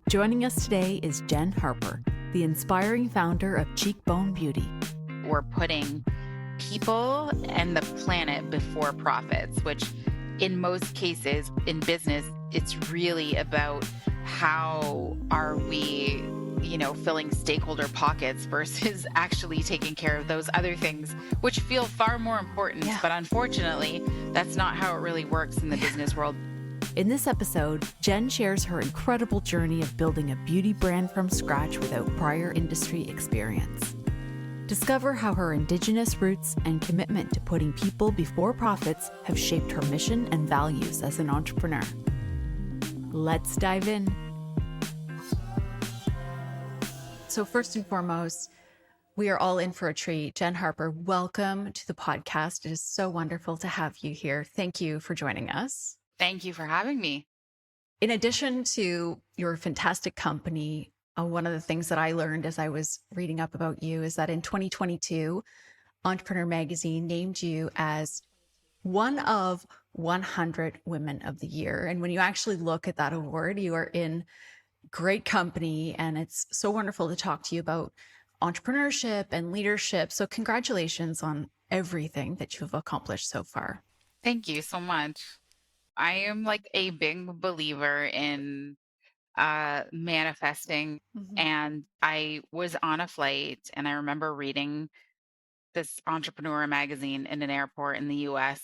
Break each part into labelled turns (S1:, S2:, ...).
S1: Joining us today is Jenn Harper, the inspiring founder of Cheekbone Beauty.
S2: We're putting people and the planet before profits, which in most cases in business, it's really about how are we, filling stakeholder pockets versus actually taking care of those other things, which feel far more important.
S1: Yeah.
S2: But unfortunately, that's not how it really works in the business world.
S1: In this episode, Jenn shares her incredible journey of building a beauty brand from scratch without prior industry experience. Discover how her Indigenous roots and commitment to putting people before profits have shaped her mission and values as an entrepreneur. Let's dive in. So first and foremost, we are all in for a treat. Jenn Harper, welcome to the podcast. It is so wonderful to have you here. Thank you for joining us.
S2: Thank you for having me.
S1: In addition to your fantastic company, one of the things that I learned as I was reading up about you is that in 2022, Entrepreneur Magazine named you as one of 100 Women of the Year. And when you actually look at that award, you are in great company. And it's so wonderful to talk to you about entrepreneurship and leadership. So congratulations on everything that you've accomplished so far.
S2: Thank you so much. I am like a big believer in manifesting. And I was on a flight and I remember reading this entrepreneur magazine in an airport in the US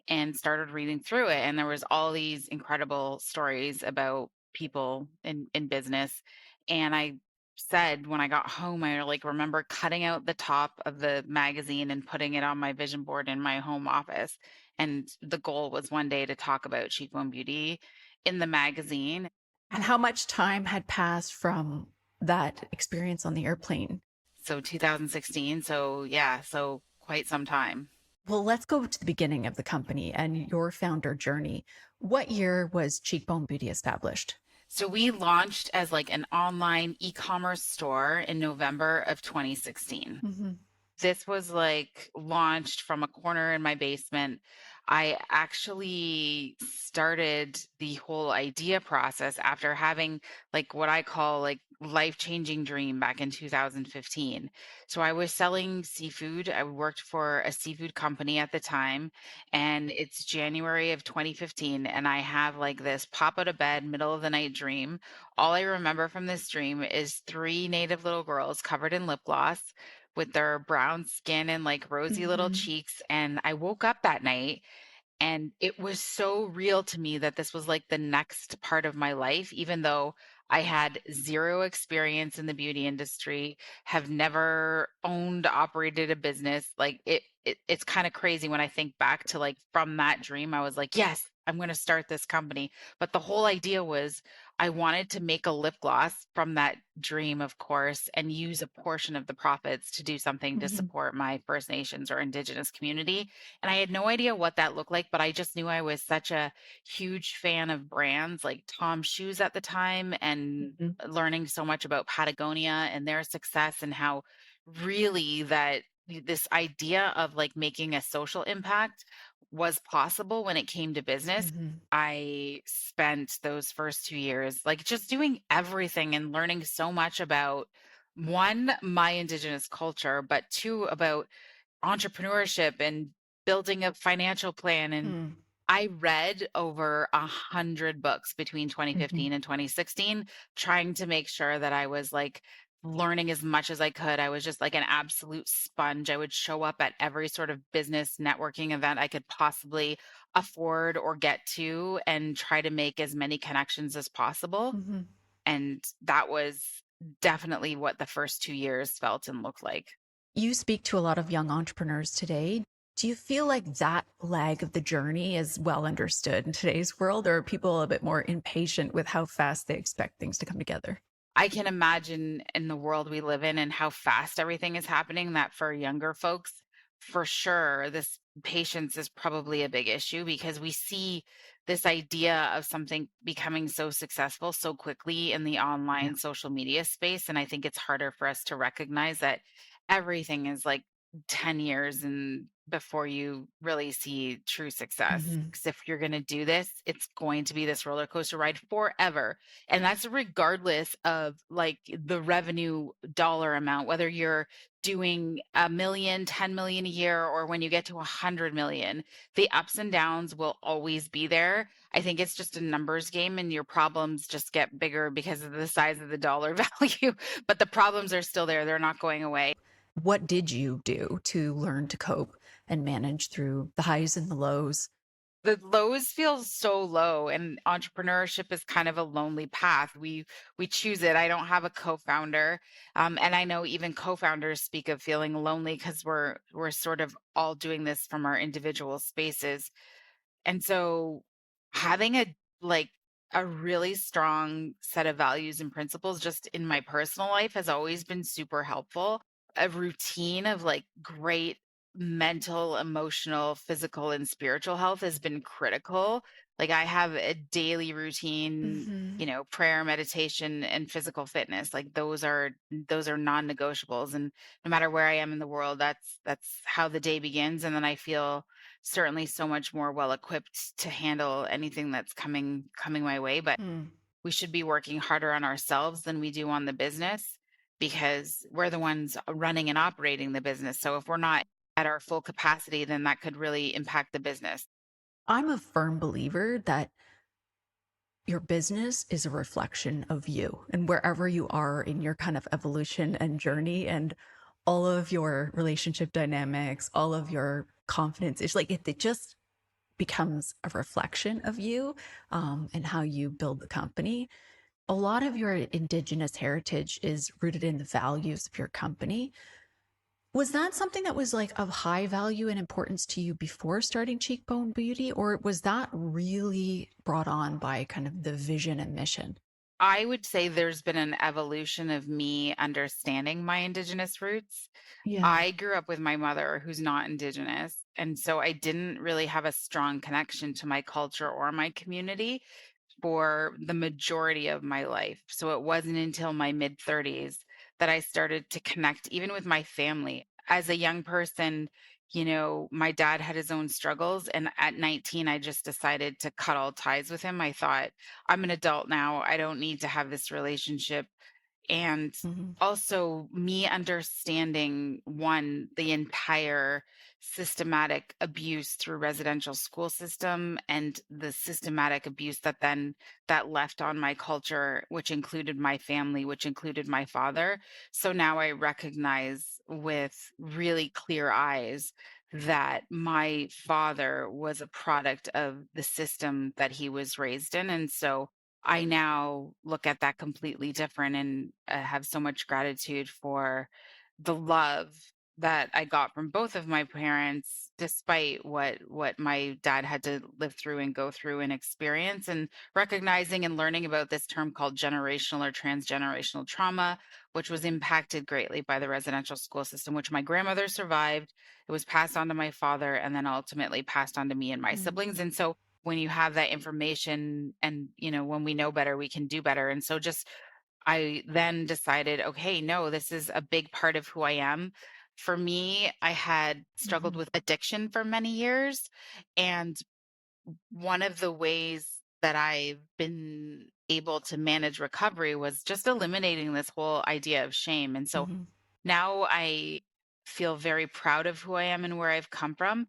S2: and started reading through it. And there was all these incredible stories about people in business. And I said when I got home, I remember cutting out the top of the magazine and putting it on my vision board in my home office. And the goal was one day to talk about Cheekbone Beauty in the magazine.
S1: And how much time had passed from that experience on the airplane?
S2: So 2016. So quite some time.
S1: Well, let's go to the beginning of the company and your founder journey. What year was Cheekbone Beauty established?
S2: So we launched as like an online e-commerce store in November of 2016. This was like launched from a corner in my basement. I actually started the whole idea process after having like what I call like life-changing dream back in 2015. So I was selling seafood. I worked for a seafood company at the time, and it's January of 2015, and I have like this pop out of bed, middle of the night dream. All I remember from this dream is three native little girls covered in lip gloss with their brown skin and like rosy little cheeks. And I woke up that night and it was so real to me that this was like the next part of my life, even though I had zero experience in the beauty industry, have never owned, operated a business. It's kind of crazy when I think back to like from that dream, I was like, yes, I'm going to start this company. But the whole idea was I wanted to make a lip gloss from that dream, of course, and use a portion of the profits to do something to support my First Nations or Indigenous community. And I had no idea what that looked like, but I just knew I was such a huge fan of brands like Tom's Shoes at the time and learning so much about Patagonia and their success and how really that this idea of like making a social impact was possible when it came to business. I spent those first 2 years like just doing everything and learning so much about one, my Indigenous culture, but two, about entrepreneurship and building a financial plan. And I read over 100 books between 2015 and 2016, trying to make sure that I was like learning as much as I could. I was just like an absolute sponge. I would show up at every sort of business networking event I could possibly afford or get to and try to make as many connections as possible. And that was definitely what the first 2 years felt and looked like.
S1: You speak to a lot of young entrepreneurs today. Do you feel like that leg of the journey is well understood in today's world, or are people a bit more impatient with how fast they expect things to come together?
S2: I can imagine in the world we live in and how fast everything is happening that for younger folks, for sure, this patience is probably a big issue because we see this idea of something becoming so successful so quickly in the online social media space. And I think it's harder for us to recognize that everything is like 10 years and before you really see true success.
S1: Hmm.
S2: Because if you're going to do this, it's going to be this roller coaster ride forever. And that's regardless of like the revenue dollar amount, whether you're doing 1 million, 10 million a year, or when you get to 100 million, the ups and downs will always be there. I think it's just a numbers game and your problems just get bigger because of the size of the dollar value, but the problems are still there. They're not going away.
S1: What did you do to learn to cope and manage through the highs and the lows?
S2: The lows feel so low, and entrepreneurship is kind of a lonely path. We choose it. I don't have a co-founder, and I know even co-founders speak of feeling lonely because we're sort of all doing this from our individual spaces. And so having like a really strong set of values and principles just in my personal life has always been super helpful. A routine of like great mental, emotional, physical, and spiritual health has been critical. Like I have a daily routine,
S1: Hmm.
S2: prayer, meditation, and physical fitness. Like those are non-negotiables. And no matter where I am in the world, that's how the day begins. And then I feel certainly so much more well equipped to handle anything that's coming my way. But
S1: Mm.
S2: we should be working harder on ourselves than we do on the business because we're the ones running and operating the business. So if we're not at our full capacity, then that could really impact the business.
S1: I'm a firm believer that your business is a reflection of you and wherever you are in your kind of evolution and journey and all of your relationship dynamics, all of your confidence. It's like it just becomes a reflection of you and how you build the company. A lot of your Indigenous heritage is rooted in the values of your company. Was that something that was like of high value and importance to you before starting Cheekbone Beauty, or was that really brought on by kind of the vision and mission?
S2: I would say there's been an evolution of me understanding my Indigenous roots.
S1: Yeah.
S2: I grew up with my mother who's not Indigenous. And so I didn't really have a strong connection to my culture or my community for the majority of my life. So it wasn't until my mid 30s that I started to connect even with my family. As a young person, my dad had his own struggles. And at 19, I just decided to cut all ties with him. I thought, I'm an adult now. I don't need to have this relationship. And
S1: Hmm.
S2: also me understanding one, the entire systematic abuse through residential school system and the systematic abuse that left on my culture, which included my family, which included my father. So now I recognize with really clear eyes that my father was a product of the system that he was raised in. And so I now look at that completely different and have so much gratitude for the love that I got from both of my parents, despite what my dad had to live through and go through and experience, and recognizing and learning about this term called generational or transgenerational trauma, which was impacted greatly by the residential school system, which my grandmother survived. It was passed on to my father and then ultimately passed on to me and my
S1: Mm.
S2: siblings. And so when you have that information and when we know better we can do better. And so just I then decided, okay, no, this is a big part of who I am. For me, I had struggled
S1: Hmm.
S2: with addiction for many years, and one of the ways that I've been able to manage recovery was just eliminating this whole idea of shame. And so
S1: Hmm.
S2: now I feel very proud of who I am and where I've come from.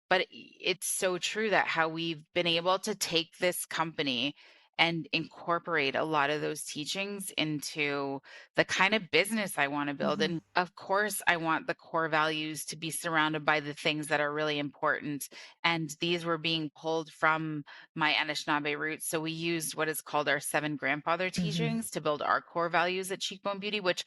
S2: But it's so true that how we've been able to take this company and incorporate a lot of those teachings into the kind of business I want to build.
S1: Hmm.
S2: And of course, I want the core values to be surrounded by the things that are really important. And these were being pulled from my Anishinaabe roots. So we used what is called our seven grandfather
S1: Hmm.
S2: teachings to build our core values at Cheekbone Beauty, which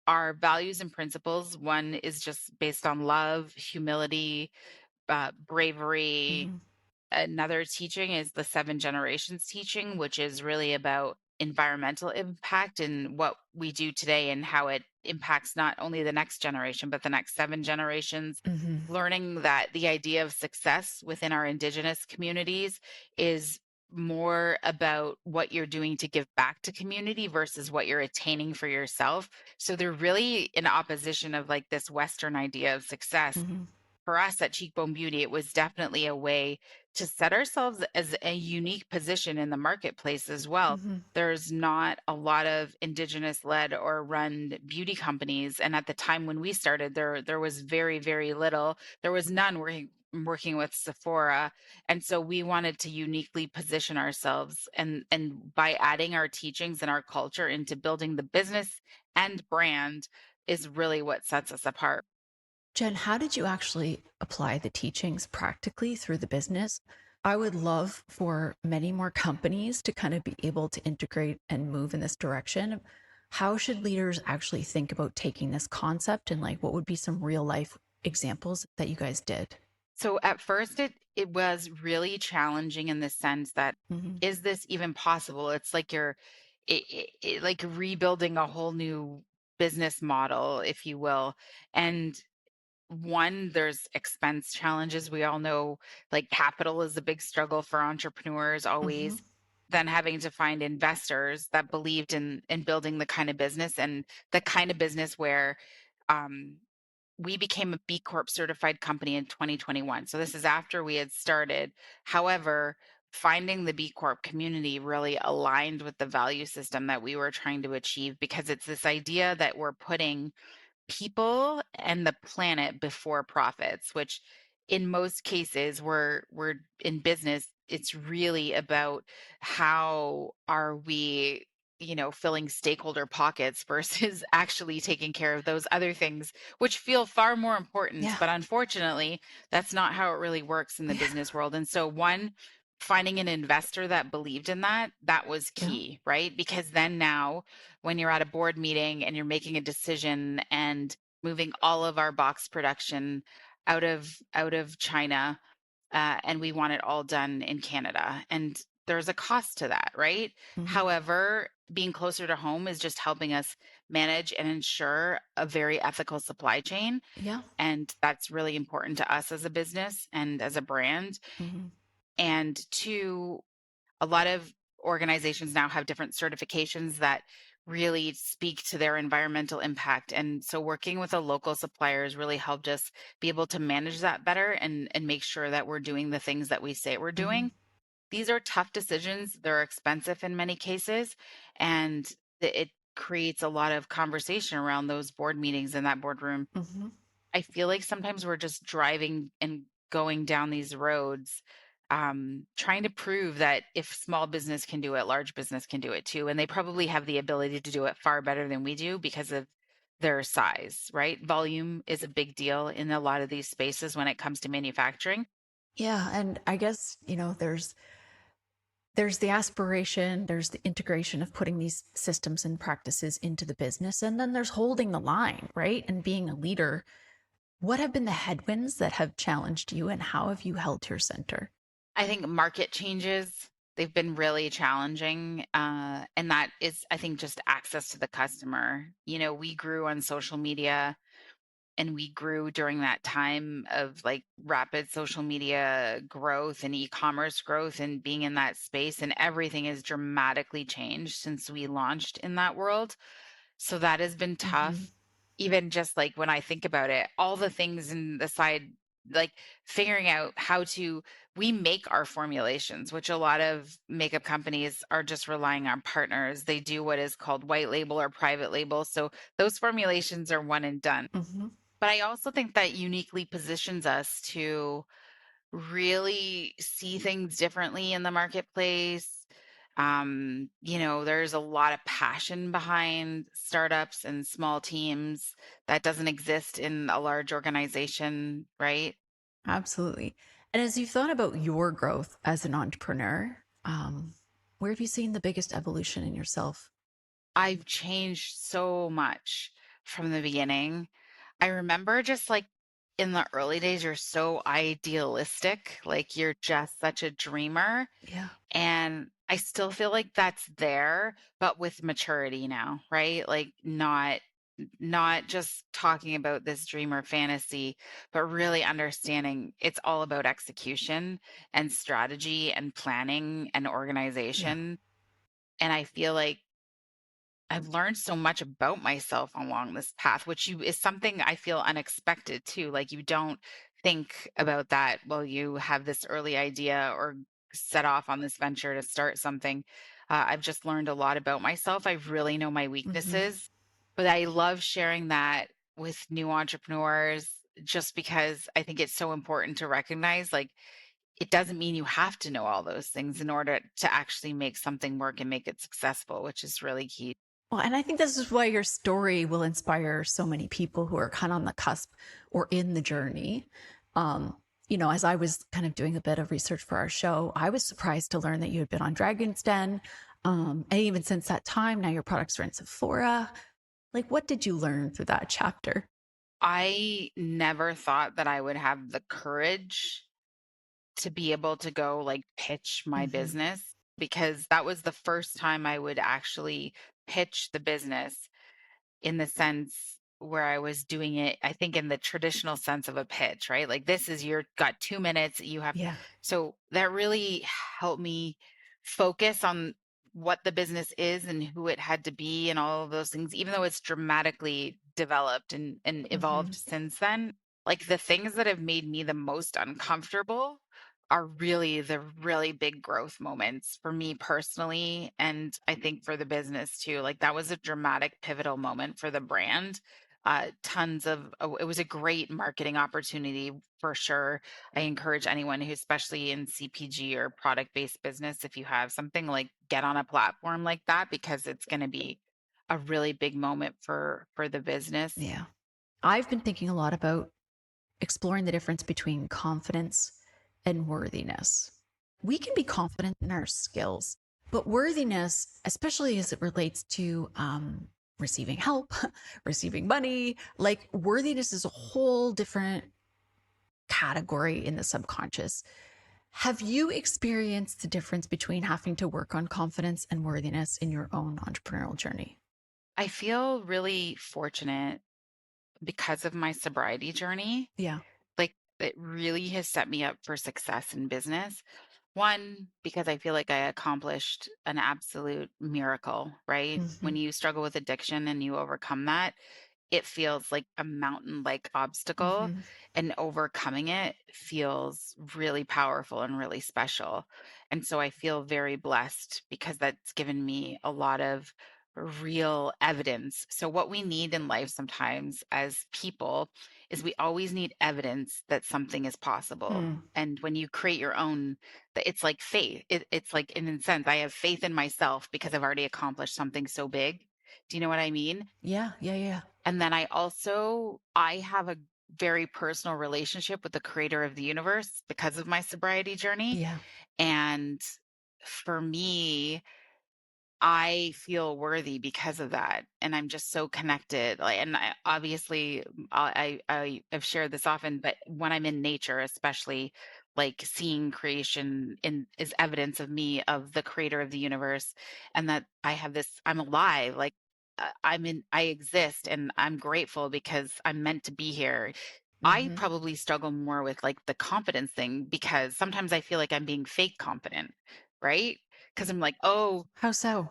S2: our values and principles. One is just based on love, humility, bravery.
S1: Hmm.
S2: Another teaching is the seven generations teaching, which is really about environmental impact and what we do today and how it impacts not only the next generation, but the next seven generations.
S1: Hmm.
S2: Learning that the idea of success within our Indigenous communities is more about what you're doing to give back to community versus what you're attaining for yourself. So they're really in opposition of like this Western idea of success.
S1: Hmm.
S2: For us at Cheekbone Beauty, it was definitely a way to set ourselves as a unique position in the marketplace as well.
S1: Hmm.
S2: There's not a lot of Indigenous led or run beauty companies. And at the time when we started, there was very, very little. There was none working with Sephora. And so we wanted to uniquely position ourselves, and by adding our teachings and our culture into building the business and brand is really what sets us apart.
S1: Jenn, how did you actually apply the teachings practically through the business? I would love for many more companies to kind of be able to integrate and move in this direction. How should leaders actually think about taking this concept, and like what would be some real life examples that you guys did?
S2: So at first it was really challenging in the sense that,
S1: Hmm.
S2: is this even possible? It's like you're like rebuilding a whole new business model, if you will. And one, there's expense challenges. We all know like capital is a big struggle for entrepreneurs
S1: Hmm.
S2: always. Then having to find investors that believed in building the kind of business, and the kind of business where um we became a B Corp certified company in 2021. So this is after we had started. However, finding the B Corp community really aligned with the value system that we were trying to achieve, because it's this idea that we're putting people and the planet before profits, which in most cases we're in business, it's really about how are we, filling stakeholder pockets versus actually taking care of those other things which feel far more important.
S1: Yeah.
S2: But unfortunately, that's not how it really works in the
S1: Yeah.
S2: business world. And so one, finding an investor that believed in that was
S1: Yeah.
S2: key, right? Because then now when you're at a board meeting and you're making a decision and moving all of our box production out of China, and we want it all done in Canada, and there's a cost to that, right?
S1: Hmm.
S2: However, being closer to home is just helping us manage and ensure a very ethical supply chain,
S1: Yeah.
S2: and that's really important to us as a business and as a brand.
S1: Hmm.
S2: And two, a lot of organizations now have different certifications that really speak to their environmental impact. And so working with a local supplier has really helped us be able to manage that better, and make sure that we're doing the things that we say we're
S1: Hmm.
S2: doing. These are tough decisions. They're expensive in many cases, and it creates a lot of conversation around those board meetings in that boardroom.
S1: Hmm.
S2: I feel like sometimes we're just driving and going down these roads, trying to prove that if small business can do it, large business can do it too. And they probably have the ability to do it far better than we do because of their size, right? Volume is a big deal in a lot of these spaces when it comes to manufacturing.
S1: Yeah. And I guess, there's the aspiration, there's the integration of putting these systems and practices into the business, and then there's holding the line, right? And being a leader. What have been the headwinds that have challenged you, and how have you held your center?
S2: I think market changes, they've been really challenging. And that is, I think, just access to the customer. We grew on social media, and we grew during that time of like rapid social media growth and e-commerce growth and being in that space, and everything has dramatically changed since we launched in that world. So that has been
S1: Hmm.
S2: tough. Even just like when I think about it, all the things in the side, like figuring out how to, we make our formulations, which a lot of makeup companies are just relying on partners. They do what is called white label or private label. So those formulations are one and done.
S1: Hmm.
S2: But I also think that uniquely positions us to really see things differently in the marketplace. There's a lot of passion behind startups and small teams that doesn't exist in a large organization, right?
S1: Absolutely. And as you've thought about your growth as an entrepreneur, where have you seen the biggest evolution in yourself?
S2: I've changed so much from the beginning. I remember just like in the early days, you're so idealistic, like you're just such a dreamer.
S1: Yeah.
S2: And I still feel like that's there, but with maturity now, right? Like not not just talking about this dream or fantasy, but really understanding it's all about execution and strategy and planning and
S1: Yeah.
S2: organization. And I feel like I've learned so much about myself along this path, which is something I feel unexpected too. Like you don't think about that while you have this early idea or set off on this venture to start something. I've just learned a lot about myself. I really know my
S1: Hmm.
S2: weaknesses, but I love sharing that with new entrepreneurs just because I think it's so important to recognize like it doesn't mean you have to know all those things in order to actually make something work and make it successful, which is really key.
S1: Well, and I think this is why your story will inspire so many people who are kind of on the cusp or in the journey. Um, as I was kind of doing a bit of research for our show, I was surprised to learn that you had been on Dragon's Den. And even since that time, now your products are in Sephora. Like, what did you learn through that chapter?
S2: I never thought that I would have the courage to be able to go like pitch my
S1: Hmm.
S2: business because that was the first time I would actually pitch the business in the sense where I was doing it, I think in the traditional sense of a pitch, right? Like this is your got 2 minutes, you have
S1: Yeah.
S2: so that really helped me focus on what the business is and who it had to be and all of those things, even though it's dramatically developed and evolved
S1: Hmm.
S2: since then. Like the things that have made me the most uncomfortable are really the really big growth moments for me personally. And I think for the business too. Like that was a dramatic, pivotal moment for the brand. It was a great marketing opportunity for sure. I encourage anyone who, especially in CPG or product based business, if you have something like get on a platform like that because it's going to be a really big moment for the business.
S1: Yeah. I've been thinking a lot about exploring the difference between confidence and worthiness. We can be confident in our skills, but worthiness, especially as it relates to receiving help, receiving money, like worthiness is a whole different category in the subconscious. Have you experienced the difference between having to work on confidence and worthiness in your own entrepreneurial journey?
S2: I feel really fortunate because of my sobriety journey.
S1: Yeah.
S2: Like, it really has set me up for success in business. One, because I feel like I accomplished an absolute miracle, right?
S1: Hmm.
S2: When you struggle with addiction and you overcome that, it feels like a mountain-like obstacle,
S1: Hmm.
S2: and overcoming it feels really powerful and really special. And so I feel very blessed because that's given me a lot of real evidence. So what we need in life sometimes as people is we always need evidence that something is possible.
S1: Hmm.
S2: And when you create your own, it's like faith. It's like, in a sense, I have faith in myself because I've already accomplished something so big. Do you know what I mean?
S1: Yeah. Yeah. Yeah.
S2: And then I have a very personal relationship with the creator of the universe because of my sobriety journey.
S1: Yeah.
S2: And for me, I feel worthy because of that, and I'm just so connected. Like, and obviously, I have shared this often, but when I'm in nature, especially, like seeing creation in is evidence of me, of the creator of the universe, and that I'm alive. Like I exist, and I'm grateful because I'm meant to be here. I
S1: Hmm.
S2: probably struggle more with like the confidence thing because sometimes I feel like I'm being fake confident, right? Because I'm like, oh,
S1: How so?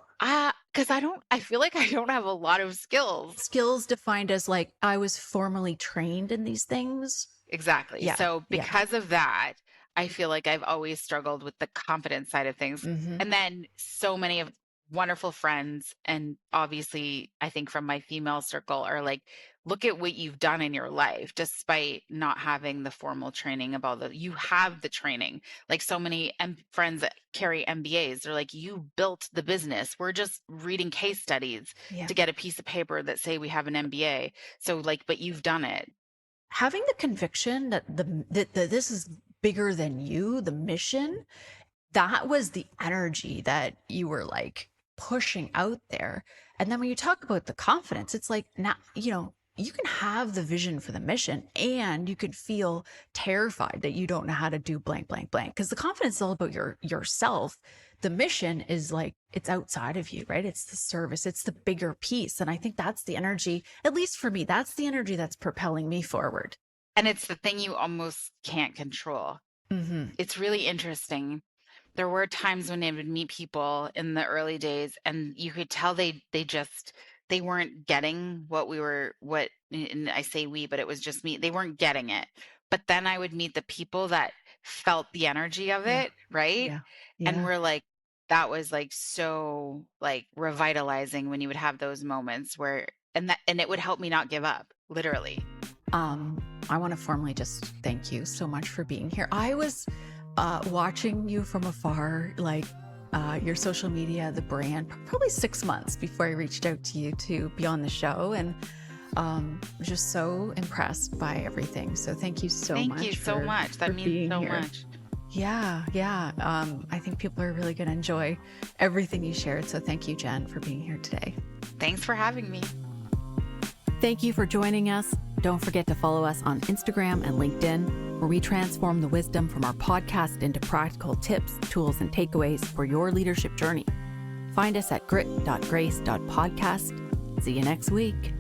S2: because I feel like I don't have a lot of skills.
S1: Skills defined as like I was formally trained in these things.
S2: Exactly.
S1: Yeah.
S2: So
S1: Yeah.
S2: because of that, I feel like I've always struggled with the confidence side of things.
S1: Hmm.
S2: And then so many of wonderful friends, and obviously I think from my female circle, are like, look at what you've done in your life despite not having the formal training about you have the training. Like so many friends that carry MBAs, they're like, you built the business. We're just reading case studies
S1: Yeah.
S2: to get a piece of paper that say we have an MBA. So like, but you've done it.
S1: Having the conviction that that this is bigger than you, the mission, that was the energy that you were like pushing out there. And then when you talk about the confidence, it's like now, you can have the vision for the mission and you could feel terrified that you don't know how to do blank, blank, blank. Because the confidence is all about yourself. The mission is like, it's outside of you, right? It's the service, it's the bigger piece. And I think that's the energy, at least for me, that's the energy that's propelling me forward.
S2: And it's the thing you almost can't control. It's really interesting. There were times when I would meet people in the early days and you could tell they weren't getting and I say we, but it was just me. They weren't getting it. But then I would meet the people that felt the energy of it, right? And we're like, that was like so like revitalizing when you would have those moments where, and it would help me not give up, literally.
S1: I want to formally just thank you so much for being here. I was watching you from afar, like your social media, the brand, probably 6 months before I reached out to you to be on the show, and just so impressed by everything. So thank you so much.
S2: Thank you so much. That means so much.
S1: Yeah. I think people are really going to enjoy everything you shared. So thank you, Jenn, for being here today.
S2: Thanks for having me.
S1: Thank you for joining us. Don't forget to follow us on Instagram and LinkedIn, where we transform the wisdom from our podcast into practical tips, tools, and takeaways for your leadership journey. Find us at grit.grace.podcast. See you next week.